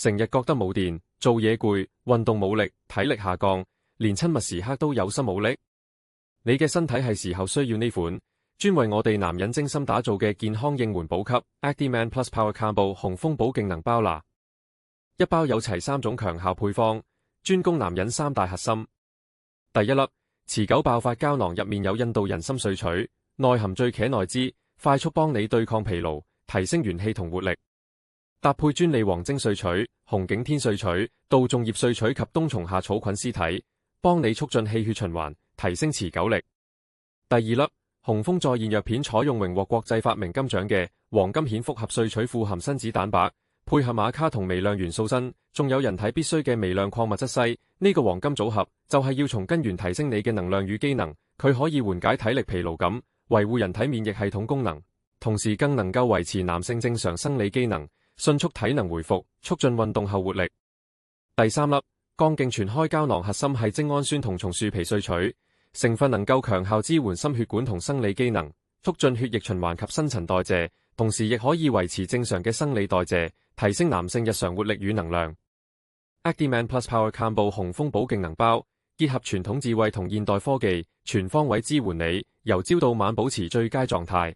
成日覺得冇電，做嘢攰，運動冇力，體力下降，連親密時刻都有心冇力。你嘅身體係時候需要呢款專為我哋男人精心打造嘅健康應援補給 Actiman Plus Power Combo 紅蜂寶勁能包啦！一包有齊3種強效配方，專攻男人3大核心。第一粒持久爆發膠囊入面有印度人參萃取，內含醉茄內酯，快速幫你對抗疲勞，提升元氣同活力。搭配專利黃精萃取、紅景天萃取、杜仲葉萃取及冬蟲夏草菌絲體，幫你促進氣血循環，提升持久力。第二粒紅蜂再現藥片採用榮獲國際發明金獎嘅黃金蜆複合萃取富含親子蛋白，配合馬卡同微量元素鋅，仲有人體必需嘅微量礦物質硒，呢個黃金組合就係要從根源提升你嘅能量與機能。佢可以緩解體力疲勞感，維護人體免疫系統功能，同時更能夠維持男性正常生理機能，迅速體能回復，促進運動後活力。第三粒剛勁全開膠囊核心係精氨酸同松樹皮萃取，成分能夠強效支援心血管同生理機能，促進血液循環及新陳代謝，同時亦可以維持正常嘅生理代謝，提升男性日常活力與能量。Actiman Plus Power Combo 紅蜂寶勁能包，結合傳統智慧同現代科技，全方位支援你，由朝到晚保持最佳狀態。